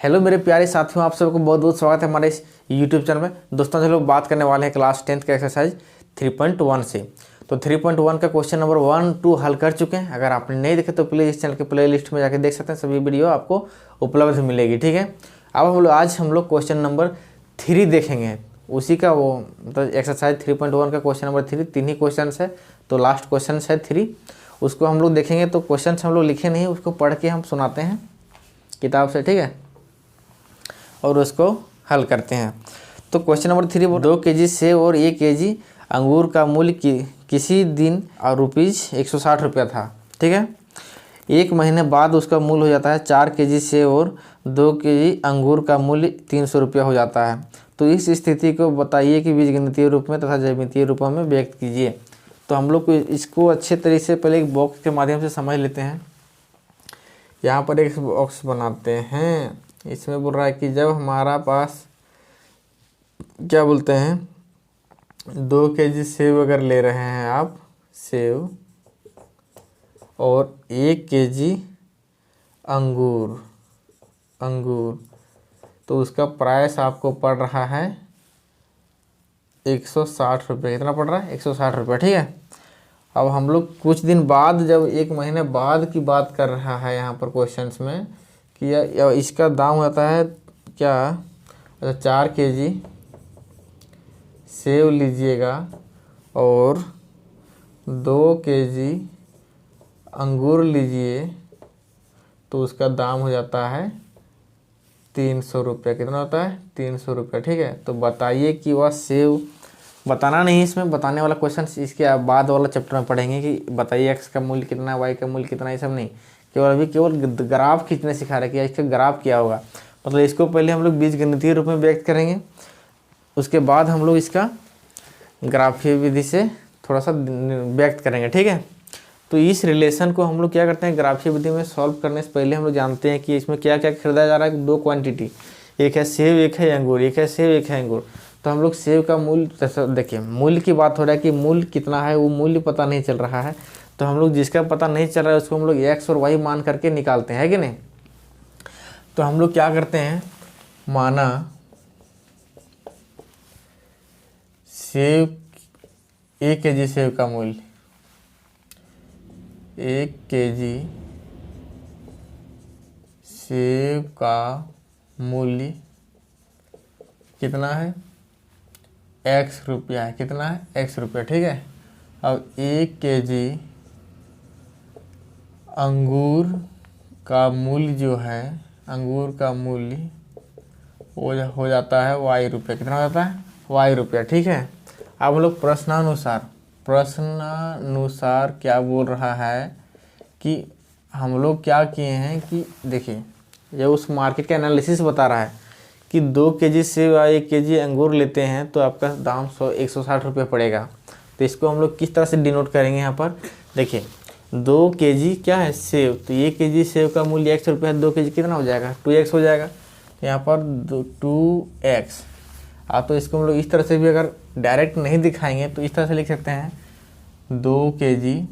Hello मेरे प्यारे साथियों, आप सबको बहुत बहुत स्वागत है हमारे इस यूट्यूब चैनल में। दोस्तों हम लोग बात करने वाले हैं क्लास 10th का एक्सरसाइज 3.1 से। तो 3.1 का क्वेश्चन नंबर 1, 2 हल कर चुके हैं। अगर आपने नहीं देखे तो प्लीज़ इस चैनल के प्ले लिस्ट में जाकर देख सकते हैं, सभी वीडियो आपको उपलब्ध मिलेगी। ठीक है, अब आज हम लोग क्वेश्चन नंबर 3 देखेंगे। उसी का वो मतलब एक्सरसाइज 3.1 का क्वेश्चन नंबर 3, 3 ही क्वेश्चन है, तो लास्ट क्वेश्चन है 3, उसको हम लोग देखेंगे। तो क्वेश्चन हम लोग लिखे नहीं, उसको पढ़ के हम सुनाते हैं किताब से, ठीक है, और उसको हल करते हैं। तो क्वेश्चन नंबर 3, 2 kg सेब और 1 kg अंगूर का मूल्य किसी दिन और ₹160 था। ठीक है, एक महीने बाद उसका मूल्य हो जाता है 4 kg सेब और 2 kg अंगूर का मूल्य ₹300 हो जाता है। तो इस स्थिति को बताइए कि बीजगणितीय रूप में तथा ज्यामितीय रूपों में व्यक्त कीजिए। तो हम लोग इसको अच्छे तरीके से पहले एक बॉक्स के माध्यम से समझ लेते हैं। यहाँ पर एक बॉक्स बनाते हैं। इसमें बोल रहा है कि जब हमारा पास क्या बोलते हैं 2 kg सेब अगर ले रहे हैं आप, सेब, और 1 kg अंगूर, तो उसका प्राइस आपको पड़ रहा है ₹160। कितना पड़ रहा है? ₹160। ठीक है, अब हम लोग कुछ दिन बाद, जब 1 महीने बाद की बात कर रहा है यहाँ पर क्वेश्चंस में कि इसका दाम होता है क्या, 4 kg सेब लीजिएगा और 2 kg अंगूर लीजिए, तो उसका दाम हो जाता है ₹300। कितना होता है? ₹300। ठीक है, तो बताइए कि वह सेब, बताना नहीं, इसमें बताने वाला क्वेश्चन इसके बाद वाला चैप्टर में पढ़ेंगे कि बताइए एक्स का मूल्य कितना, वाई का मूल्य कितना, ये सब नहीं, केवल ग्राफ खींचने सिखा रहे कि इसका ग्राफ क्या होगा। मतलब इसको पहले हम लोग बीजगणितीय रूप में व्यक्त करेंगे, उसके बाद हम लोग इसका ग्राफीय विधि से थोड़ा सा व्यक्त करेंगे। ठीक है, तो इस रिलेशन को हम लोग क्या करते हैं, ग्राफीय विधि में सॉल्व करने से पहले हम लोग जानते हैं कि इसमें क्या क्या खरीदा जा रहा है। 2 क्वांटिटी, एक है सेब, एक है अंगूर, एक है सेब, एक है अंगूर। तो हम लोग सेब का मूल्य, देखिए मूल्य की बात हो रहा है कि मूल्य कितना है, वो मूल्य पता नहीं चल रहा है। तो हम लोग जिसका पता नहीं चल रहा है उसको हम लोग एक्स और वाई मान करके निकालते हैं, कि नहीं। तो हम लोग क्या करते हैं, माना सेब, 1 kg सेब का मूल्य, 1 kg सेब का मूल्य कितना है? ₹X है। कितना है? ₹X। ठीक है, अब 1 kg अंगूर का मूल्य जो है, अंगूर का मूल्य वो हो जाता है ₹Y। कितना हो जाता है? ₹Y। ठीक है, अब हम लोग प्रश्नानुसार क्या बोल रहा है कि हम लोग क्या किए हैं कि देखिए, ये उस मार्केट का एनालिसिस बता रहा है कि 2 kg सेब या 1 kg अंगूर लेते हैं तो आपका दाम ₹160 पड़ेगा। तो इसको हम लोग किस तरह से डिनोट करेंगे, यहाँ पर देखिए 2 kg क्या है, सेब, तो 1 kg सेब का मूल्य ₹X है, 2 kg कितना हो जाएगा? 2x हो जाएगा। तो यहाँ पर 2x। आप तो इसको हम लोग इस तरह से भी अगर डायरेक्ट नहीं दिखाएंगे तो इस तरह से लिख सकते हैं, 2 kg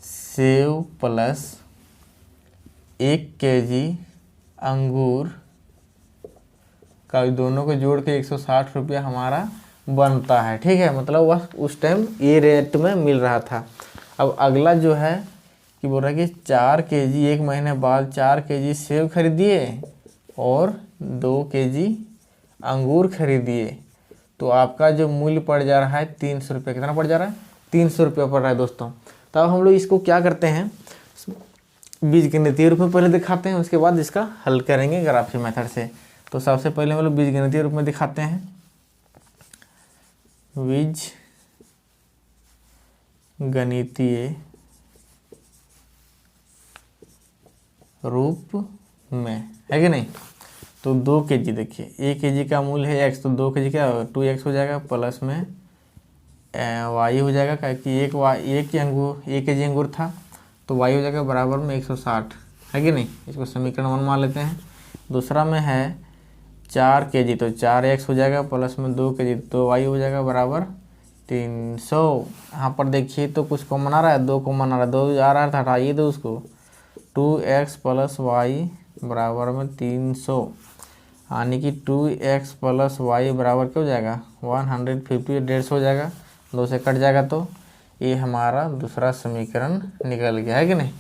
सेब प्लस 1 kg अंगूर का दोनों को जोड़ के ₹160 हमारा बनता है। ठीक है, मतलब वह उस टाइम ये रेट में मिल रहा था। अब अगला जो है कि बोल रहा है कि 4 kg, 1 महीने बाद 4 kg सेब खरीदिए और 2 kg अंगूर खरीदिए, तो आपका जो मूल्य पड़ जा रहा है ₹300। कितना पड़ जा रहा है? ₹300 पड़ रहा है दोस्तों। तो अब हम लोग इसको क्या करते हैं, बीजगणितीय रूप में पहले दिखाते हैं, उसके बाद इसका हल करेंगे ग्राफीय मेथड से। तो सबसे पहले हम लोग बीजगणितीय रूप में दिखाते हैं, बीजगणितीय रूप में, है कि नहीं। तो 2 kg, देखिए 1 kg का मूल्य है x, तो 2 kg क्या होगा? 2x हो जाएगा, प्लस में y हो जाएगा, क्योंकि एक kg अंगूर था, तो y हो जाएगा बराबर में 160, है कि नहीं। इसको समीकरण 1 मान लेते हैं। दूसरा में है 4 kg, तो 4x हो जाएगा, प्लस में 2 kg, तो y हो जाएगा बराबर 300। यहाँ पर देखिए तो कुछ कॉमन आ रहा है, 2 कॉमन आ रहा है, 2 आ रहा था, हटाइए 2 उसको, 2x प्लस वाई बराबर में 300, यानी कि 2x प्लस वाई बराबर क्या हो जाएगा 150, 150 हो जाएगा, 2 से कट जाएगा, तो ये हमारा दूसरा समीकरण निकल गया है कि नहीं।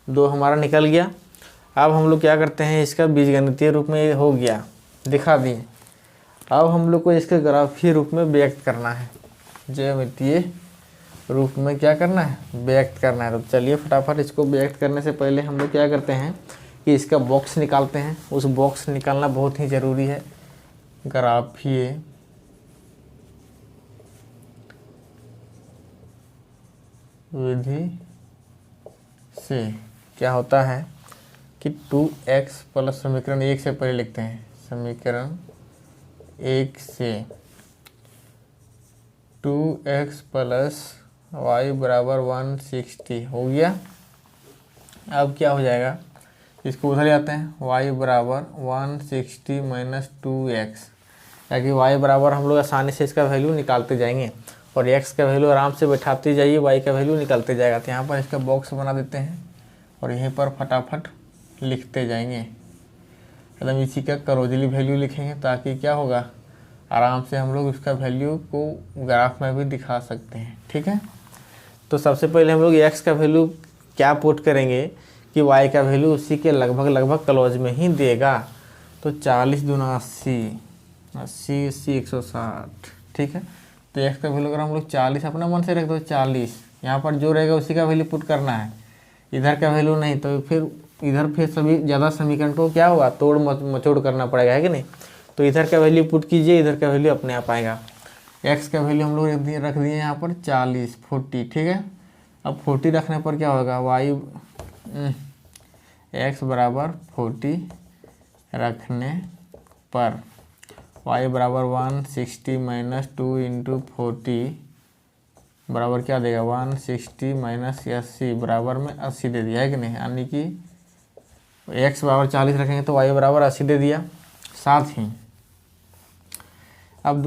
2 हमारा निकल गया। अब हम लोग क्या करते हैं, इसका बीजगणितीय रूप में ये हो गया, दिखा दिए। अब हम लोग को इसके ग्राफीय रूप में व्यक्त करना है, ज्यामितीय रूप में क्या करना है, व्यक्त करना है। तो चलिए फटाफट इसको व्यक्त करने से पहले हम लोग क्या करते हैं कि इसका बॉक्स निकालते हैं। उस बॉक्स निकालना बहुत ही ज़रूरी है। ग्राफीय विधि से क्या होता है कि 2x प्लस समीकरण 1 से पहले लिखते हैं, समीकरण 1 से 2x प्लस वाई बराबर 160 हो गया। अब क्या हो जाएगा, इसको उधर जाते हैं, y बराबर 160 माइनस 2x, ताकि y बराबर हम लोग आसानी से इसका वैल्यू निकालते जाएंगे और x का वैल्यू आराम से बैठाते जाइए, y का वैल्यू निकालते जाएगा। तो यहाँ पर इसका बॉक्स बना देते हैं और यहीं पर फटाफट लिखते जाएंगे, एकदम इसी का करोजली वैल्यू लिखेंगे, ताकि क्या होगा, आराम से हम लोग इसका वैल्यू को ग्राफ में भी दिखा सकते हैं। ठीक है, तो सबसे पहले हम लोग x का वैल्यू क्या पुट करेंगे कि y का वैल्यू उसी के लगभग क्लोज में ही देगा। तो 40 दूना 80, 80 80 160। ठीक है, तो x का वैल्यू अगर हम लोग 40 अपना मन से रख दो 40, यहाँ पर जो रहेगा उसी का वैल्यू पुट करना है, इधर का वैल्यू नहीं। तो फिर सभी ज़्यादा समीकरण को क्या होगा, तोड़ मचोड़ करना पड़ेगा, है कि नहीं। तो इधर का वैल्यू पुट कीजिए, इधर का वैल्यू अपने आप आएगा। x का वैल्यू हम लोग रख दिए यहाँ पर 40, 40। ठीक है, अब 40 रखने पर क्या होगा, x बराबर 40 रखने पर y बराबर 160 माइनस 2 इंटू 40 बराबर क्या देगा, 160 माइनस 80 बराबर में 80 दे दिया, है कि नहीं। यानी कि x बराबर 40 रखेंगे तो y बराबर 80 दे दिया। साथ ही अब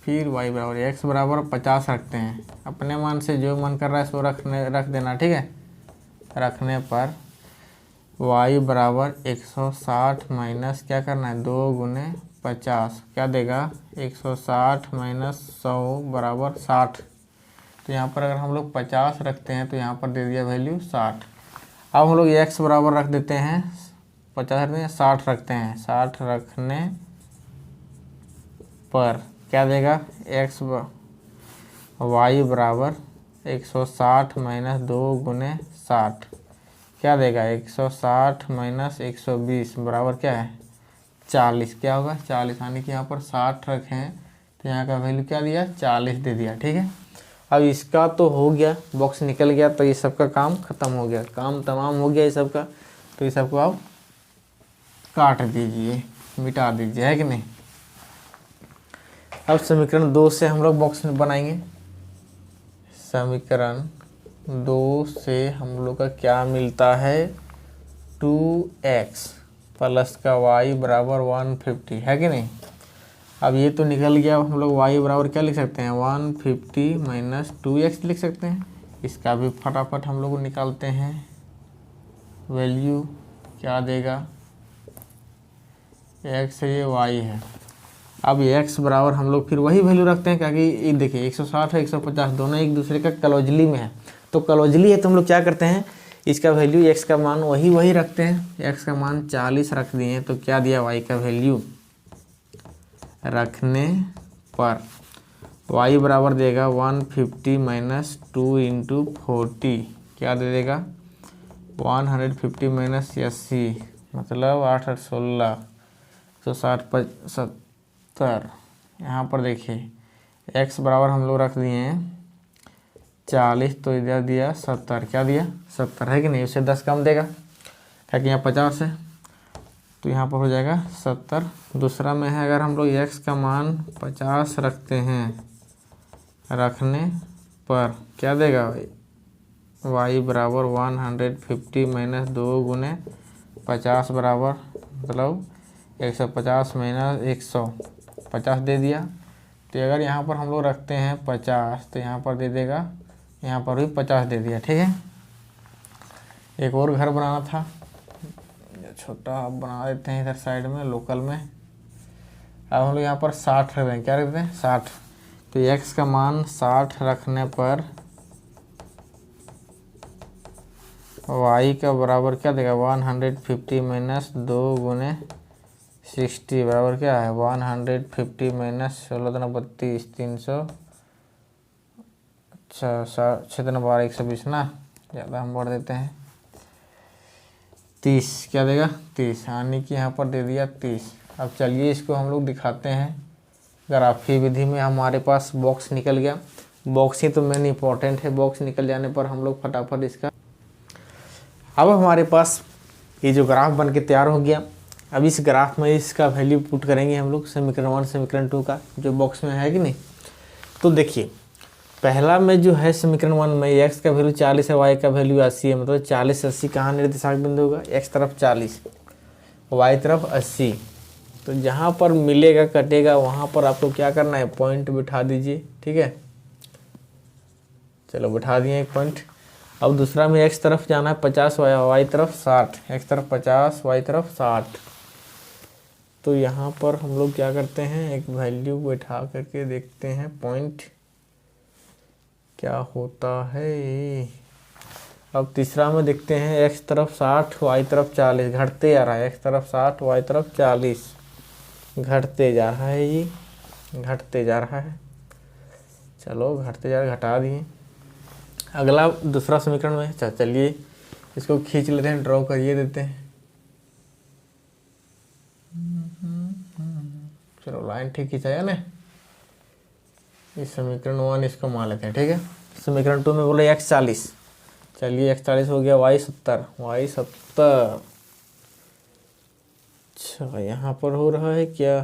फिर y बराबर x बराबर 50 रखते हैं, अपने मन से जो मन कर रहा है इसको रख देना। ठीक है, रखने पर y बराबर 160 माइनस क्या करना है, 2 गुने 50 क्या देगा, 160 माइनस 100 बराबर 60। तो यहाँ पर अगर हम लोग 50 रखते हैं तो यहाँ पर दे दिया वैल्यू 60। अब हम लोग x बराबर रख देते हैं 50 रखते हैं, 60 रखते हैं, 60 रखने पर क्या देगा, y बराबर 160 माइनस 2 गुने 60 क्या देगा, 160 माइनस 120 बराबर क्या है 40। क्या होगा 40, यानी कि यहाँ पर 60 रखें तो यहाँ का वैल्यू क्या दिया, 40 दे दिया। ठीक है, अब इसका तो हो गया, बॉक्स निकल गया, तो ये सब का काम खत्म हो गया, काम तमाम हो गया ये सब का। तो ये सब को आप काट दीजिए, मिटा दीजिए, है कि नहीं। अब समीकरण 2 से हम लोग बॉक्स बनाएंगे। समीकरण 2 से हम लोग का क्या मिलता है, 2x प्लस का y बराबर 150, है कि नहीं। अब ये तो निकल गया, अब हम लोग y बराबर क्या लिख सकते हैं, 150 माइनस 2x लिख सकते हैं। इसका भी फटाफट हम लोग निकालते हैं, वैल्यू क्या देगा, x है ये y है। अब x बराबर हम लोग फिर वही वैल्यू रखते हैं, क्योंकि देखिए 160 है 150 दोनों एक दूसरे का क्लोजली में है। तो क्लोजली है तो हम लोग क्या करते हैं, इसका वैल्यू x का मान वही रखते हैं। x का मान 40 रख दिए तो क्या दिया, y का वैल्यू रखने पर y बराबर देगा 150 माइनस 2 इंटू 40 क्या दे देगा, 150 माइनस 80 मतलब 8 8 16 160 70। यहाँ पर देखिए x बराबर हम लोग रख दिए हैं 40, तो इधर दिया 70, क्या दिया 70, है कि नहीं। उससे 10 कम देगा, क्योंकि यहाँ 50 है, तो यहाँ पर हो जाएगा 70। दूसरा में है, अगर हम लोग x का मान 50 रखते हैं, रखने पर क्या देगा, y बराबर 150 माइनस 2 गुने 50 बराबर मतलब 150 माइनस 150 दे दिया। तो अगर यहाँ पर हम लोग रखते हैं 50 तो यहाँ पर दे देगा, यहाँ पर भी 50 दे दिया। ठीक है, एक और घर बनाना था, छोटा अब बना देते हैं इधर साइड में लोकल में। अब हम लोग यहाँ पर 60 रख दें, क्या रख दें 60। तो x का मान 60 रखने पर y का बराबर क्या देगा 150 माइनस 2 गुने 60 बराबर क्या है 150 माइनस 16 दूना 32 300। अच्छा 6 दूना 12 120 ना, ज़्यादा हम बढ़ देते हैं 30, क्या देगा 30, यानी कि यहाँ पर दे दिया 30। अब चलिए इसको हम लोग दिखाते हैं। ग्राफी विधि में हमारे पास बॉक्स निकल गया, बॉक्स ही तो मेन इंपॉर्टेंट है। बॉक्स निकल जाने पर हम लोग फटाफट इसका, अब हमारे पास ये जो ग्राफ बन के तैयार हो गया। अब इस ग्राफ में इसका वैल्यू पुट करेंगे हम लोग, समीकरण 1 समीकरण 2 का जो बॉक्स में है कि नहीं। तो देखिए पहला में जो है समीकरण 1 में x का वैल्यू 40 है, y का वैल्यू 80 है, मतलब 40 80 कहाँ निर्देशांक बिंदु होगा, x तरफ 40 y तरफ 80। तो जहाँ पर मिलेगा कटेगा वहाँ पर आपको क्या करना है पॉइंट बिठा दीजिए, ठीक है। चलो बिठा दिए एक पॉइंट। अब दूसरा में x तरफ जाना है 50, y तरफ 60, x तरफ 50 y तरफ 60। तो यहाँ पर हम लोग क्या करते हैं एक वैल्यू बैठा करके देखते हैं पॉइंट क्या होता है। अब तीसरा में देखते हैं x तरफ 60 y तरफ 40, घटते जा रहा है, x तरफ 60 y तरफ 40, घटते जा रहा है, ये घटते जा रहा है। चलो घटते जा रहा है, घटा दिए। अगला दूसरा समीकरण में चलिए इसको खींच लेते हैं, ड्रॉ करिए देते हैं। चलो लाइन ठीक खींचाया ना। इस समीकरण 1 इसको मान लेते हैं, ठीक है। समीकरण 2 में बोले x 40, चलिए x 40 हो गया, y 70, y 70। अच्छा यहाँ पर हो रहा है क्या,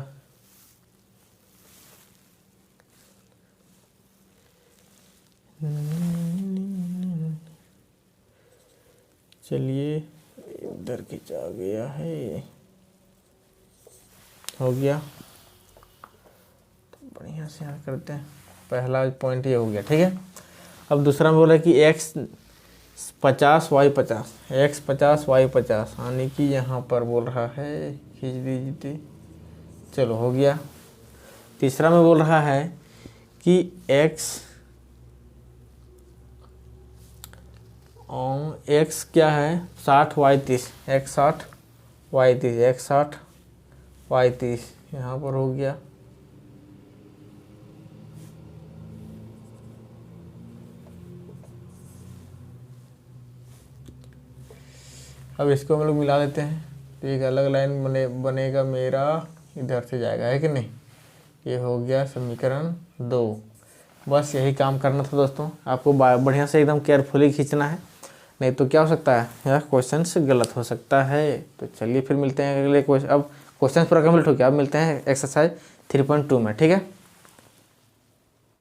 चलिए इधर खींचा गया है, हो गया। तो बढ़िया से यहाँ करते हैं, पहला पॉइंट ये हो गया, ठीक है। अब दूसरा में बोला कि x 50 y 50, x 50 y 50, यानी कि यहाँ पर बोल रहा है खींच दीजिए, चलो हो गया। तीसरा में बोल रहा है कि x क्या है 60 y 30, x 60 y 30, x 60 y 30, यहाँ पर हो गया। अब इसको हम लोग मिला देते हैं, तो एक अलग लाइन बनेगा मेरा, इधर से जाएगा, है कि नहीं। ये हो गया समीकरण 2। बस यही काम करना था दोस्तों, आपको बढ़िया से एकदम केयरफुली खींचना है, नहीं तो क्या हो सकता है यह क्वेश्चन गलत हो सकता है। तो चलिए फिर मिलते हैं अगले क्वेश्चन। अब क्वेश्चन पूरा कम्प्लीट हो गया, अब मिलते हैं एक्सरसाइज 3.2 में, ठीक है।